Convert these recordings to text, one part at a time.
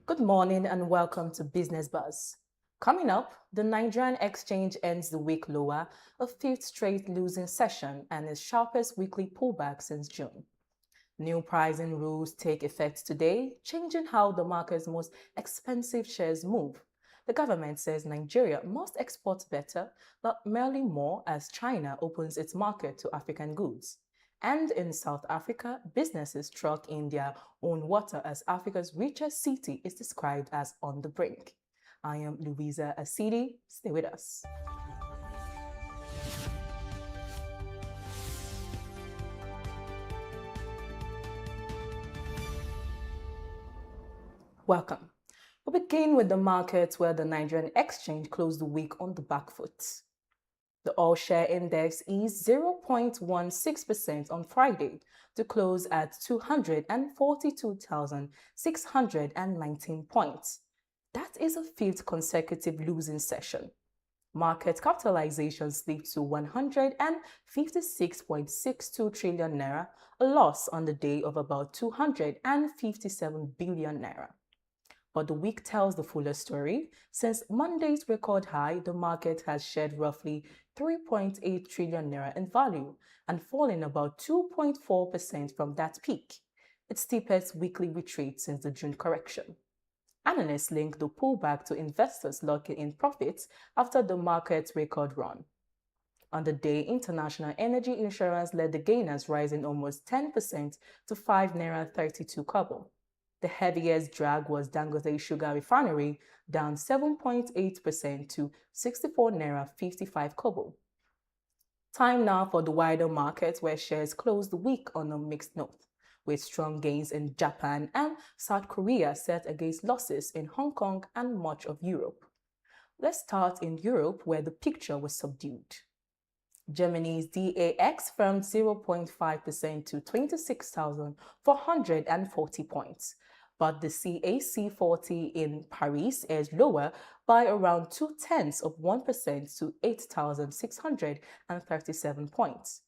Good morning and welcome to Business Buzz. Coming up, the Nigerian exchange ends the week lower, a fifth straight losing session and its sharpest weekly pullback since June. New pricing rules take effect today, changing how the market's most expensive shares move. The government says Nigeria must export better, not merely more, as China opens its market to African goods. And in South Africa, businesses struck in their own water as Africa's richest city is described as on the brink. I am Louisa Asidi. Stay with us. Welcome. We'll begin with the markets where the Nigerian exchange closed the week on the back foot. The all-share index eased 0.16% on Friday to close at 242,619 points. That is a fifth consecutive losing session. Market capitalization slipped to 156.62 trillion naira, a loss on the day of about 257 billion naira. But the week tells the fuller story. Since Monday's record high, the market has shed roughly 3.8 trillion naira in value and fallen about 2.4% from that peak, its steepest weekly retreat since the June correction. Analysts link the pullback to investors locking in profits after the market's record run. On the day, international energy insurance led the gainers, rising almost 10% to 5 naira 32 kobo. The heaviest drag was Dangote Sugar Refinery, down 7.8% to 64 naira 55 kobo. Time now for the wider market, where shares closed the week on a mixed note, with strong gains in Japan and South Korea set against losses in Hong Kong and much of Europe. Let's start in Europe, where the picture was subdued. Germany's DAX firmed 0.5% to 26,440 points, but the CAC 40 in Paris edged lower by around 0.2% to 8,637 points.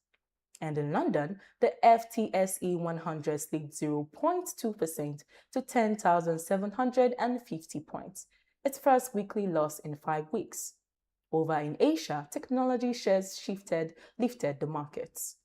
And in London, the FTSE 100 slipped 0.2% to 10,750 points, its first weekly loss in 5 weeks. Over in Asia, technology shares lifted the markets.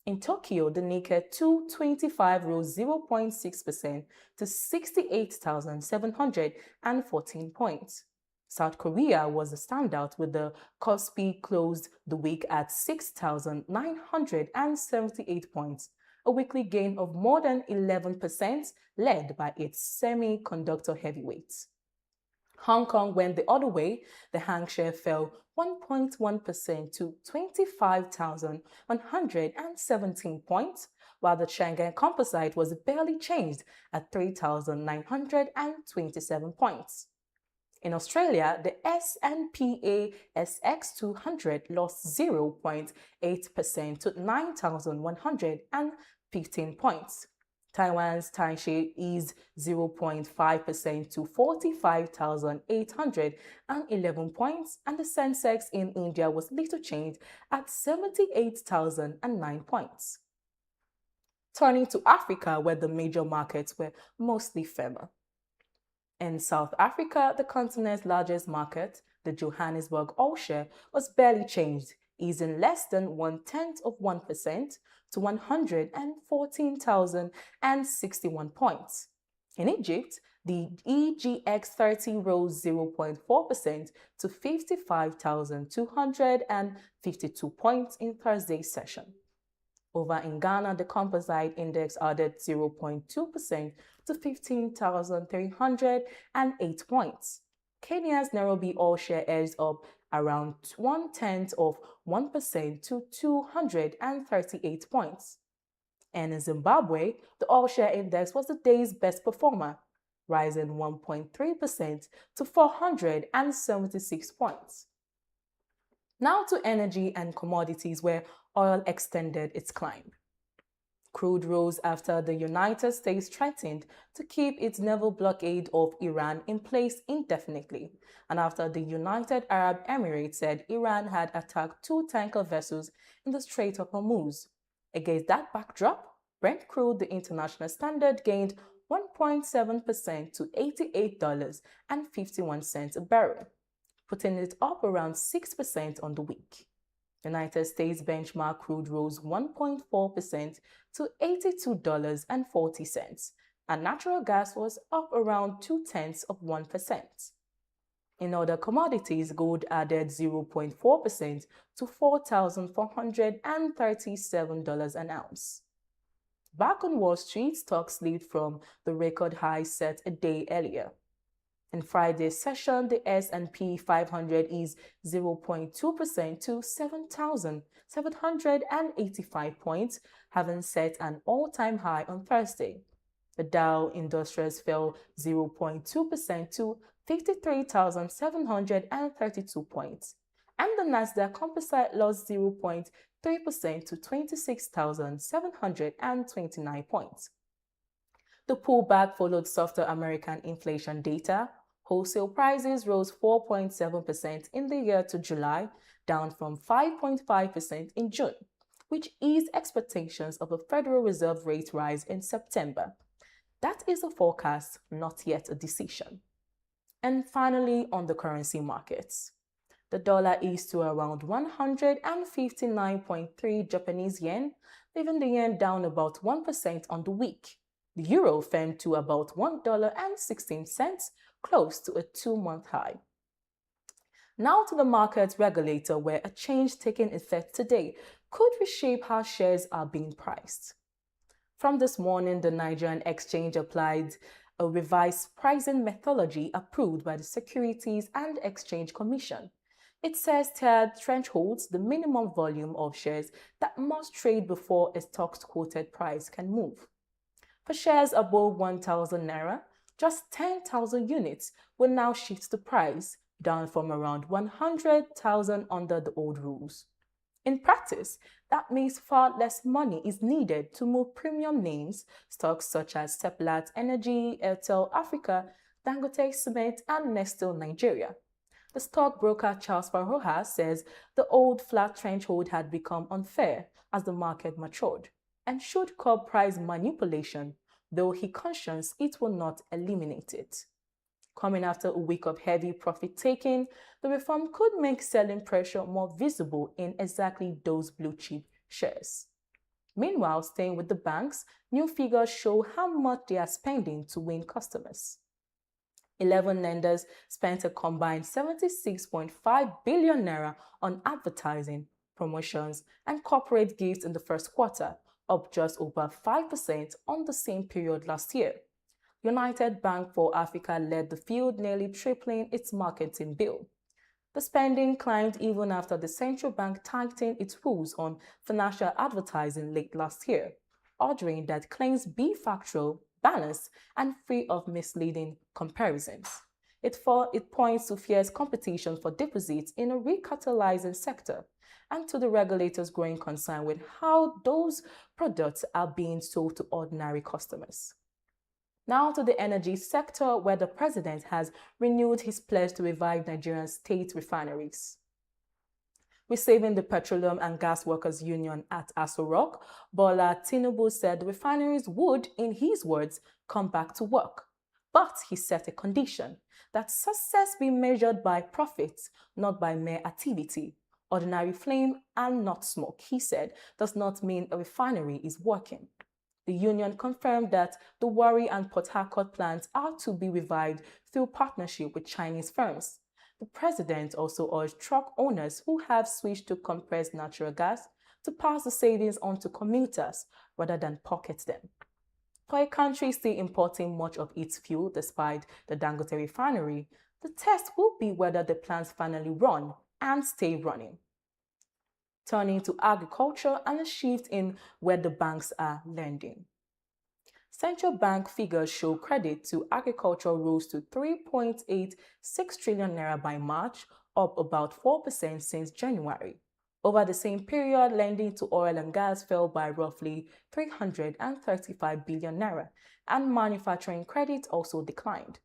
In Tokyo, the Nikkei 225 rose 0.6% to 68,714 points. South Korea was a standout, with the Kospi closed the week at 6,978 points, a weekly gain of more than 11%, led by its semiconductor heavyweights. Hong Kong went the other way. The Hang Seng fell 1.1% to 25,117 points, while the Shanghai Composite was barely changed at 3,927 points. In Australia, the S&P ASX 200 lost 0.8% to 9,115 points. Taiwan's Taishe eased 0.5% to 45,811 points, and the Sensex in India was little changed at 78,009 points. Turning to Africa, where the major markets were mostly firmer. In South Africa, the continent's largest market, the Johannesburg All-Share, was barely changed, easing less than 0.1% to 114,061 points. In Egypt, the EGX 30 rose 0.4% to 55,252 points in Thursday's session. Over in Ghana, the composite index added 0.2% to 15,308 points. Kenya's Nairobi All-Share edged up around 0.1% to 238 points. And in Zimbabwe, the All-Share Index was the day's best performer, rising 1.3% to 476 points. Now to energy and commodities, where oil extended its climb. Crude rose after the United States threatened to keep its naval blockade of Iran in place indefinitely, and after the United Arab Emirates said Iran had attacked 2 tanker vessels in the Strait of Hormuz. Against that backdrop, Brent crude, the international standard, gained 1.7% to $88.51 a barrel, putting it up around 6% on the week. United States benchmark crude rose 1.4% to $82.40, and natural gas was up around 0.2%. In other commodities, gold added 0.4% to $4,437 an ounce. Back on Wall Street, stocks slid from the record high set a day earlier. In Friday's session, the S&P 500 is 0.2% to 7,785 points, having set an all-time high on Thursday. The Dow Industrials fell 0.2% to 53,732 points, and the Nasdaq Composite lost 0.3% to 26,729 points. The pullback followed softer American inflation data. Wholesale prices rose 4.7% in the year to July, down from 5.5% in June, which eased expectations of a Federal Reserve rate rise in September. That is a forecast, not yet a decision. And finally, on the currency markets. The dollar eased to around 159.3 Japanese yen, leaving the yen down about 1% on the week. The euro fell to about $1.16, close to a 2-month high. Now to the market regulator, where a change taking effect today could reshape how shares are being priced. From this morning, the Nigerian Exchange applied a revised pricing methodology approved by the Securities and Exchange Commission. It says tiered thresholds the minimum volume of shares that must trade before a stock's quoted price can move. For shares above 1,000 naira, just 10,000 units will now shift the price, down from around 100,000 under the old rules. In practice, that means far less money is needed to move premium names, stocks such as Seplat Energy, Airtel Africa, Dangote Cement, and Nestle Nigeria. The stockbroker Charles Faroha says the old flat threshold had become unfair as the market matured and should curb price manipulation, though he cautions it will not eliminate it. Coming after a week of heavy profit-taking, the reform could make selling pressure more visible in exactly those blue-chip shares. Meanwhile, staying with the banks, new figures show how much they are spending to win customers. 11 lenders spent a combined 76.5 billion naira on advertising, promotions, and corporate gifts in the first quarter, up just over 5% on the same period last year. United Bank for Africa led the field, nearly tripling its marketing bill. The spending climbed even after the central bank tightened its rules on financial advertising late last year, ordering that claims be factual, balanced, and free of misleading comparisons. It points to fierce competition for deposits in a recapitalizing sector and to the regulators' growing concern with how those products are being sold to ordinary customers. Now to the energy sector, where the president has renewed his pledge to revive Nigerian state refineries. Receiving the Petroleum and Gas Workers Union at Aso Rock, Bola Tinubu said the refineries would, in his words, come back to work. But he set a condition that success be measured by profits, not by mere activity. Ordinary flame and not smoke, he said, does not mean a refinery is working. The union confirmed that the Warri and Port Harcourt plants are to be revived through partnership with Chinese firms. The president also urged truck owners who have switched to compressed natural gas to pass the savings on to commuters rather than pocket them. For a country still importing much of its fuel despite the Dangote refinery, the test will be whether the plants finally run and stay running. Turning to agriculture and a shift in where the banks are lending. Central bank figures show credit to agriculture rose to 3.86 trillion naira by March, up about 4% since January. Over the same period, lending to oil and gas fell by roughly 335 billion naira, and manufacturing credit also declined.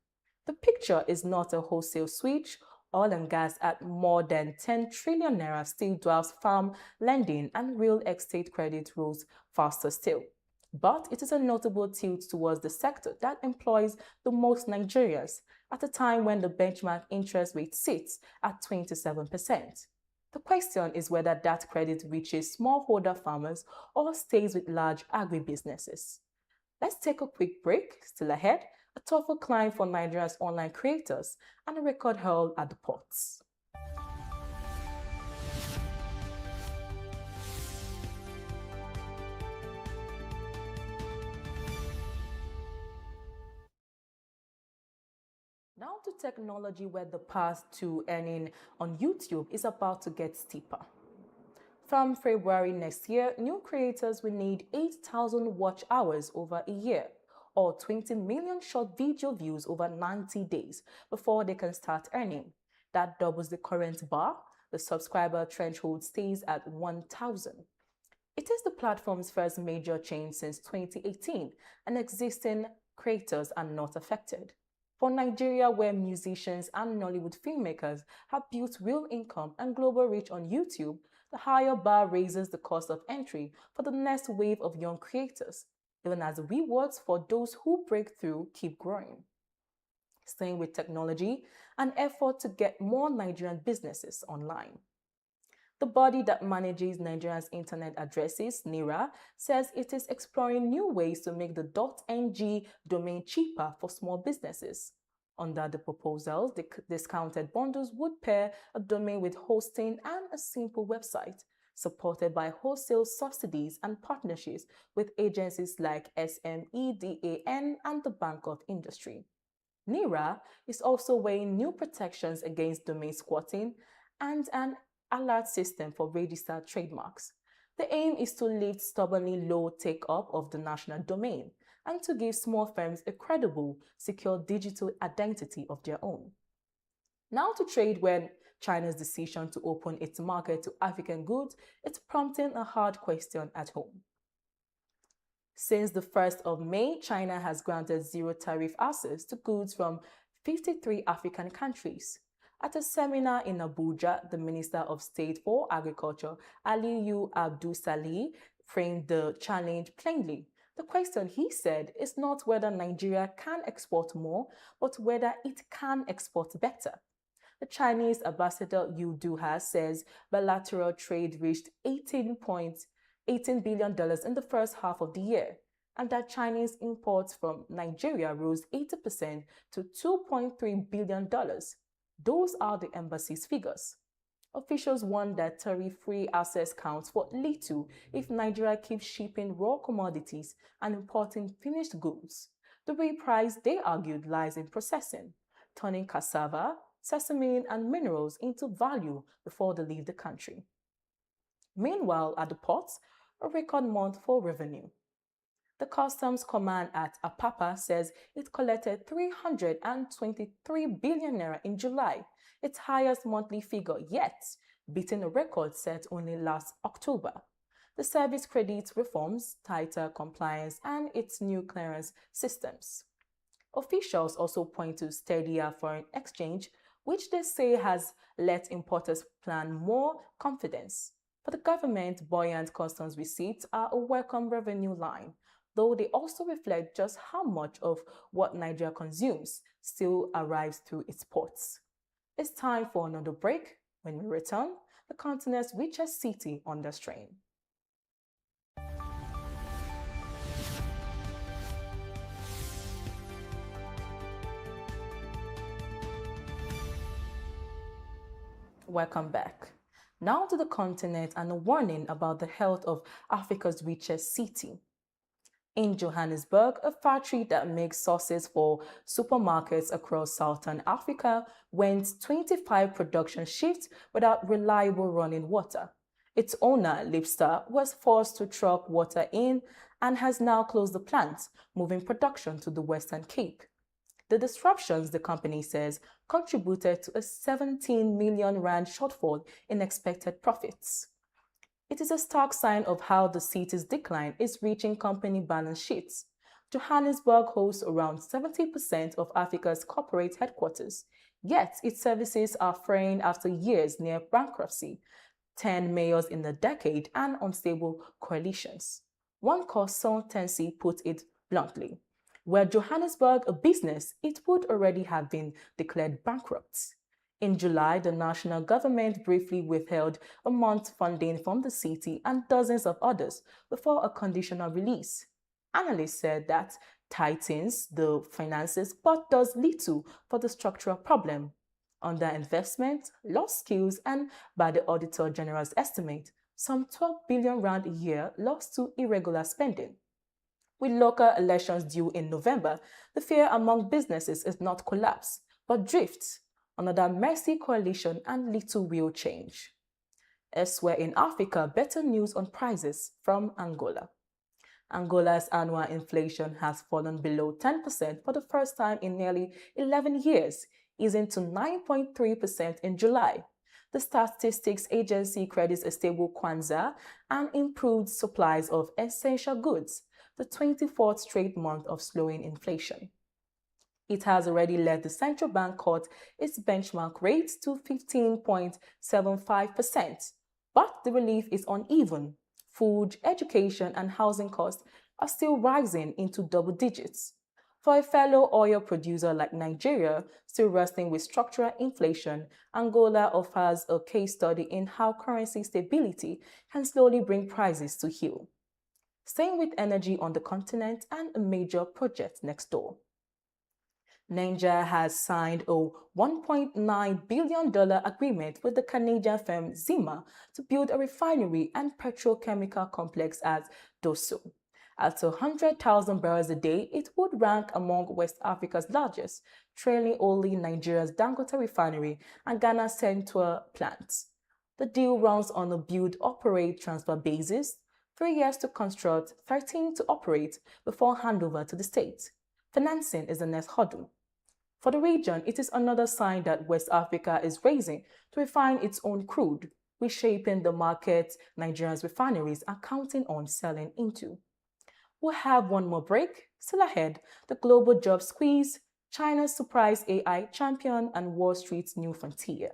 The picture is not a wholesale switch. Oil and gas at more than 10 trillion naira still dwarfs farm lending, and real estate credit rose faster still. But it is a notable tilt towards the sector that employs the most Nigerians at a time when the benchmark interest rate sits at 27%. The question is whether that credit reaches smallholder farmers or stays with large agribusinesses. Let's take a quick break. Still ahead, a tougher climb for Nigeria's online creators and a record hurl at the ports. Now to technology, where the path to earning on YouTube is about to get steeper. From February next year, new creators will need 8,000 watch hours over a year, or 20 million short video views over 90 days before they can start earning. That doubles the current bar. The subscriber threshold stays at 1,000. It is the platform's first major change since 2018, and existing creators are not affected. For Nigeria, where musicians and Nollywood filmmakers have built real income and global reach on YouTube, the higher bar raises the cost of entry for the next wave of young creators, even as the rewards for those who break through keep growing. Staying with technology, an effort to get more Nigerian businesses online. The body that manages Nigeria's internet addresses, NIRA, says it is exploring new ways to make the .ng domain cheaper for small businesses. Under the proposals, the discounted bundles would pair a domain with hosting and a simple website, supported by wholesale subsidies and partnerships with agencies like SMEDAN and the Bank of Industry. NIRA is also weighing new protections against domain squatting and an alert system for registered trademarks. The aim is to lift stubbornly low take-up of the national domain and to give small firms a credible, secure digital identity of their own. Now to trade, when China's decision to open its market to African goods is prompting a hard question at home. Since the 1st of May, China has granted zero tariff access to goods from 53 African countries. At a seminar in Abuja, the Minister of State for Agriculture, Aliyu Abdul Salih, framed the challenge plainly. The question, he said, is not whether Nigeria can export more, but whether it can export better. The Chinese ambassador Yu Duha says bilateral trade reached $18 billion in the first half of the year, and that Chinese imports from Nigeria rose 80% to $2.3 billion. Those are the embassy's figures. Officials warn that tariff-free access counts for little if Nigeria keeps shipping raw commodities and importing finished goods. The real price, they argued, lies in processing, turning cassava, sesame, and minerals into value before they leave the country. Meanwhile, at the ports, a record month for revenue. The Customs Command at Apapa says it collected 323 billion naira in July, its highest monthly figure yet, beating a record set only last October. The service credits reforms, tighter compliance, and its new clearance systems. Officials also point to steadier foreign exchange, which they say has let importers plan more confidence. For the government, buoyant customs receipts are a welcome revenue line, though they also reflect just how much of what Nigeria consumes still arrives through its ports. It's time for another break. When we return, the continent's richest city under strain. Welcome back. Now to the continent and a warning about the health of Africa's richest city. In Johannesburg, a factory that makes sauces for supermarkets across Southern Africa went 25 production shifts without reliable running water. Its owner, Lipstar, was forced to truck water in and has now closed the plant, moving production to the Western Cape. The disruptions, the company says, contributed to a 17 million rand shortfall in expected profits. It is a stark sign of how the city's decline is reaching company balance sheets. Johannesburg hosts around 70% of Africa's corporate headquarters, yet its services are fraying after years near bankruptcy, 10 mayors in a decade, and unstable coalitions. One consultancy put it bluntly. Were Johannesburg a business, it would already have been declared bankrupt. In July, the national government briefly withheld a month's funding from the city and dozens of others before a conditional release. Analysts said that tightens the finances but does little for the structural problem. Underinvestment, lost skills, and by the Auditor General's estimate, some 12 billion rand a year lost to irregular spending. With local elections due in November, the fear among businesses is not collapse, but drifts, another messy coalition and little real change. Elsewhere in Africa, better news on prices from Angola. Angola's annual inflation has fallen below 10% for the first time in nearly 11 years, easing to 9.3% in July. The statistics agency credits a stable kwanza and improved supplies of essential goods, the 24th straight month of slowing inflation. It has already led the central bank cut its benchmark rate to 15.75%, but the relief is uneven. Food, education, and housing costs are still rising into double digits. For a fellow oil producer like Nigeria, still wrestling with structural inflation, Angola offers a case study in how currency stability can slowly bring prices to heel. Staying with energy on the continent and a major project next door. Nigeria has signed a $1.9 billion agreement with the Canadian firm Zima to build a refinery and petrochemical complex at Dosso. At 100,000 barrels a day, it would rank among West Africa's largest, trailing only Nigeria's Dangote refinery and Ghana's Central plants. The deal runs on a build, operate, transfer basis, 3 years to construct, 13 to operate before handover to the state. Financing is the next hurdle. For the region, it is another sign that West Africa is racing to refine its own crude, reshaping the market Nigeria's refineries are counting on selling into. We'll have one more break. Still ahead, the global job squeeze, China's surprise AI champion, and Wall Street's new frontier.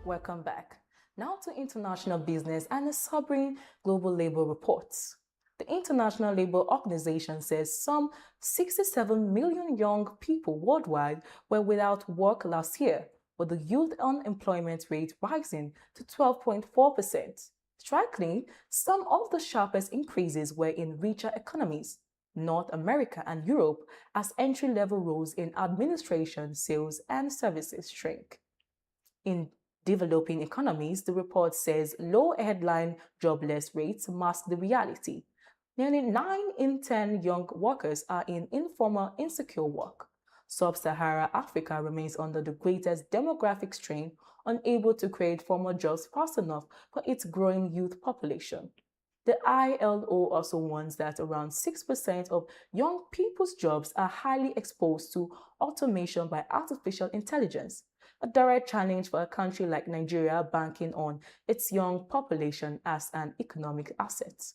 Welcome back. Now to international business and the sobering global labor reports. The International Labour Organization says some 67 million young people worldwide were without work last year, with the youth unemployment rate rising to 12.4%. Strikingly, some of the sharpest increases were in richer economies, North America and Europe, as entry-level roles in administration, sales, and services shrink. In developing economies, the report says low headline jobless rates mask the reality. Nearly 9 in 10 young workers are in informal, insecure work. Sub-Saharan Africa remains under the greatest demographic strain, unable to create formal jobs fast enough for its growing youth population. The ILO also warns that around 6% of young people's jobs are highly exposed to automation by artificial intelligence, a direct challenge for a country like Nigeria banking on its young population as an economic asset.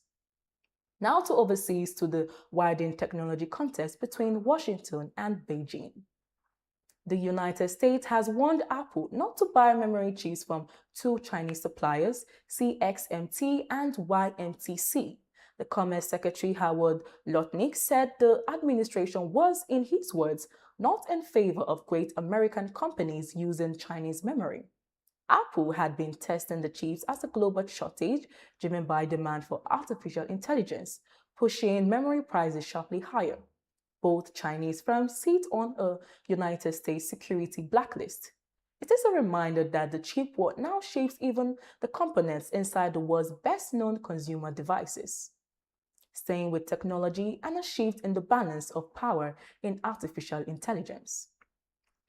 Now to overseas, to the widening technology contest between Washington and Beijing. The United States has warned Apple not to buy memory chips from 2 Chinese suppliers, CXMT and YMTC. The Commerce Secretary Howard Lutnick said the administration was, in his words, not in favor of great American companies using Chinese memory. Apple had been testing the chips as a global shortage driven by demand for artificial intelligence, pushing memory prices sharply higher. Both Chinese firms sit on a United States security blacklist. It is a reminder that the chip war now shapes even the components inside the world's best-known consumer devices. Staying with technology and a shift in the balance of power in artificial intelligence.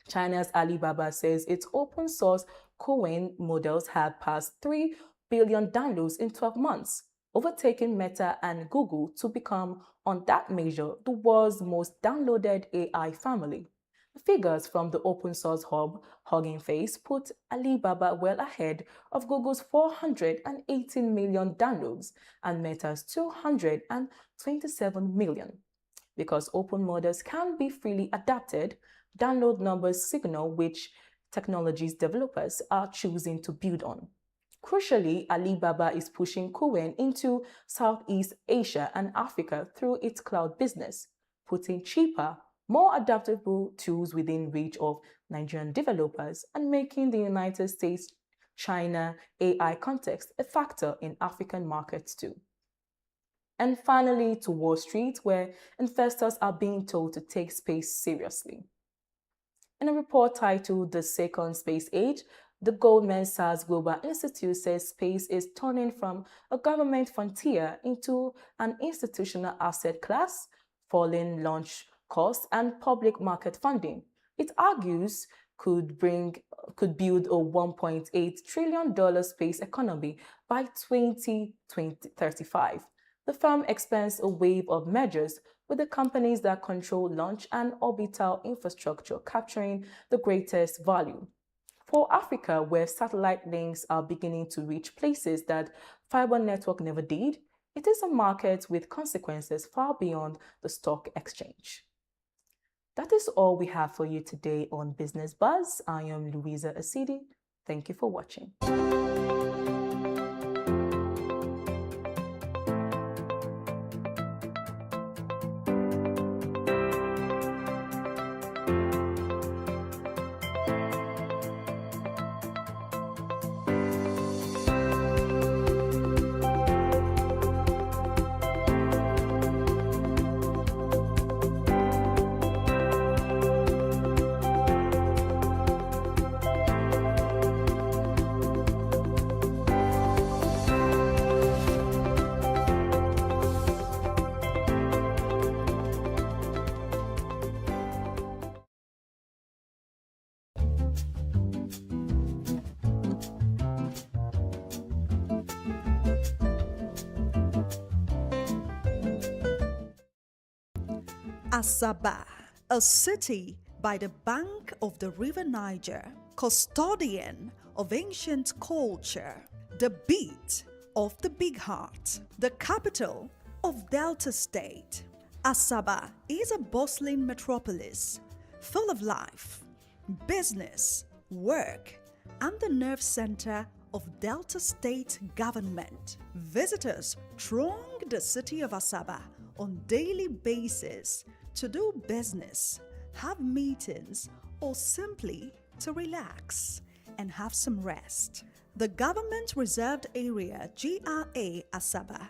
China's Alibaba says its open source Coin models have passed 3 billion downloads in 12 months, overtaking Meta and Google to become, on that measure, the world's most downloaded AI family. The figures from the open source hub Hugging Face put Alibaba well ahead of Google's 418 million downloads and Meta's 227 million. Because open models can be freely adapted, download numbers signal which technologies developers are choosing to build on. Crucially, Alibaba is pushing Coin into Southeast Asia and Africa through its cloud business, putting cheaper, more adaptable tools within reach of Nigerian developers and making the United States China AI context a factor in African markets too. And finally, to Wall Street, where investors are being told to take space seriously. In a report titled The Second Space Age, the Goldman Sachs Global Institute says space is turning from a government frontier into an institutional asset class, falling launch costs, and public market funding. It argues could build a $1.8 trillion space economy by 2035. The firm expects a wave of mergers with the companies that control launch and orbital infrastructure, capturing the greatest value. For Africa, where satellite links are beginning to reach places that fiber network never did, it is a market with consequences far beyond the stock exchange. That is all we have for you today on Business Buzz. I am Louisa Asidi. Thank you for watching. Asaba, a city by the bank of the river Niger, custodian of ancient culture, the beat of the big heart, the capital of Delta State. Asaba is a bustling metropolis full of life, business, work, and the nerve center of Delta State government. Visitors throng the city of Asaba on daily basis to do business, have meetings, or simply to relax and have some rest. The government reserved area GRA Asaba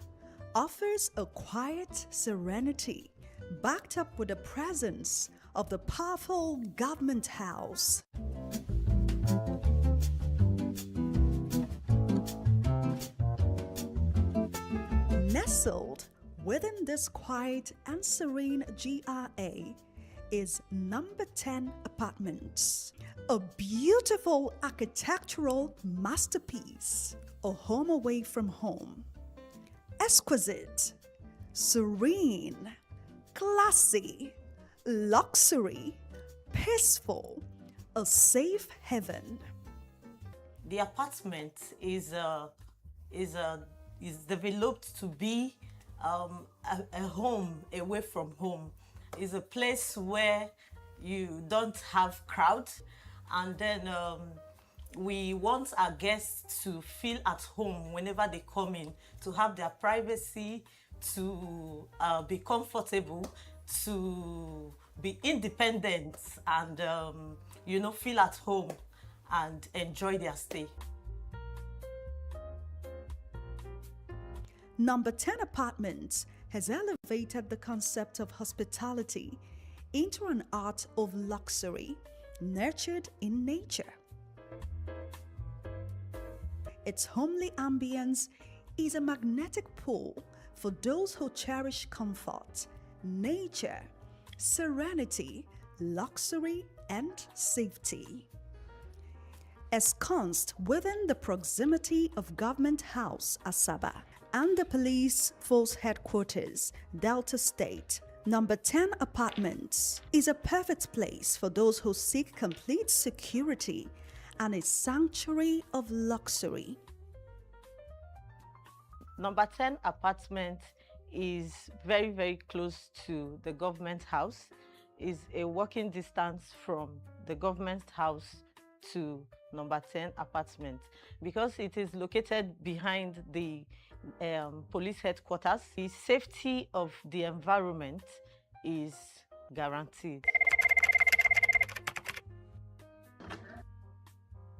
offers a quiet serenity backed up with the presence of the powerful government house. Nestled within this quiet and serene GRA is number 10 Apartments, a beautiful architectural masterpiece, a home away from home. Exquisite, serene, classy, luxury, peaceful, a safe haven. The apartment is developed to be a home away from home. Is a place where you don't have crowds, and then we want our guests to feel at home whenever they come in, to have their privacy, to be comfortable, to be independent, and feel at home and enjoy their stay. Number 10 Apartments has elevated the concept of hospitality into an art of luxury nurtured in nature. Its homely ambience is a magnetic pull for those who cherish comfort, nature, serenity, luxury, and safety. Ensconced within the proximity of Government House, Asaba, and the police force headquarters, Delta State, Number 10 Apartments is a perfect place for those who seek complete security and a sanctuary of luxury. Number 10 apartment is very, very close to the government house. Is a walking distance from the government house to number 10 apartment. Because it is located behind the police headquarters, the safety of the environment is guaranteed.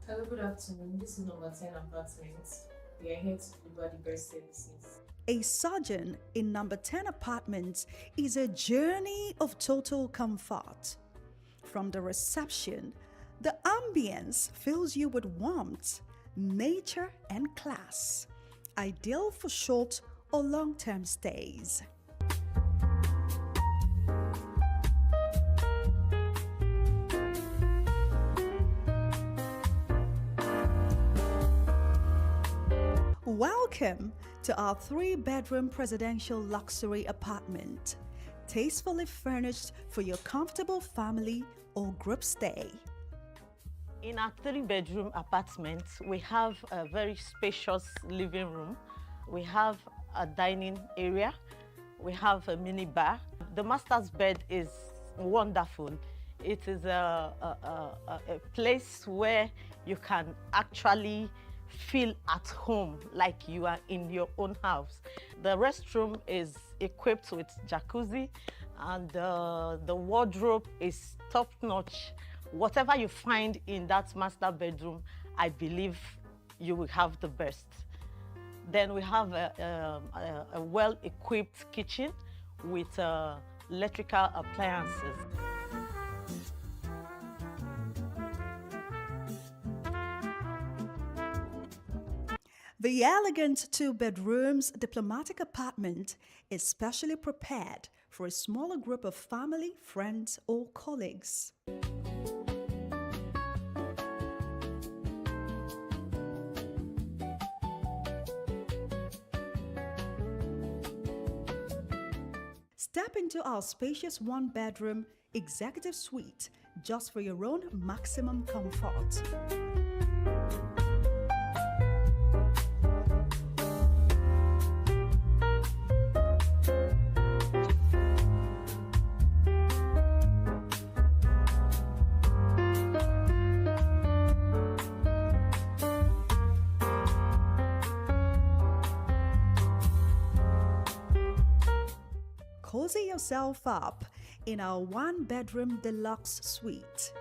Hello, good afternoon. This is number 10 apartments. We are here to deliver the best services. A sojourn in number 10 apartments is a journey of total comfort. From the reception, the ambience fills you with warmth, nature, and class, ideal for short or long-term stays. Welcome to our 3-bedroom presidential luxury apartment, tastefully furnished for your comfortable family or group stay. In our 3-bedroom apartment, we have a very spacious living room. We have a dining area. We have a mini bar. The master's bed is wonderful. It is a place where you can actually feel at home, like you are in your own house. The restroom is equipped with jacuzzi, and the wardrobe is top-notch. Whatever you find in that master bedroom, I believe you will have the best. Then we have a well-equipped kitchen with electrical appliances. The elegant 2-bedrooms diplomatic apartment is specially prepared for a smaller group of family, friends, or colleagues. Step into our spacious 1-bedroom executive suite just for your own maximum comfort. Cozy yourself up in our 1-bedroom deluxe suite.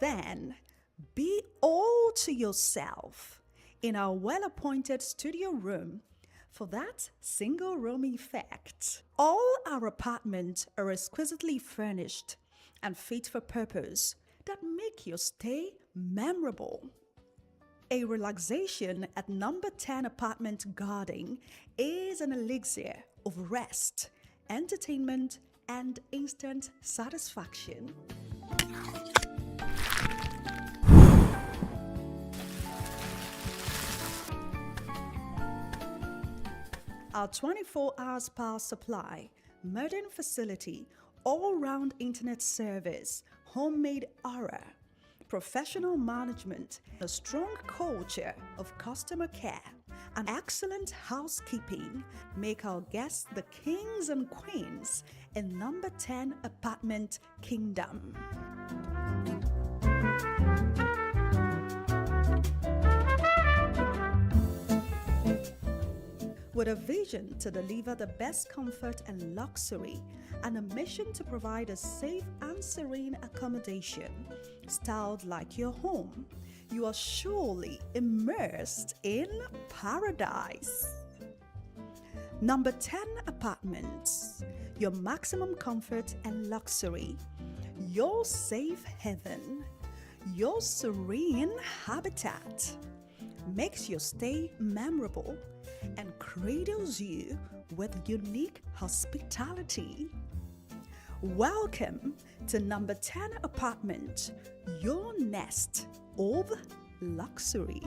Then be all to yourself in our well-appointed studio room for that single room effect. All our apartments are exquisitely furnished and fit for purpose that make your stay memorable. A relaxation at number 10 apartment garden is an elixir of rest, entertainment, and instant satisfaction. Our 24 hours power supply, modern facility, all-round internet service, homemade aura, professional management, a strong culture of customer care, and excellent housekeeping make our guests the kings and queens in number 10 apartment kingdom. With a vision to deliver the best comfort and luxury, and a mission to provide a safe and serene accommodation, styled like your home, you are surely immersed in paradise. Number 10 Apartments. your maximum comfort and luxury, your safe haven, your serene habitat, makes your stay memorable and cradles you with unique hospitality. Welcome to number 10 apartment, your nest of luxury.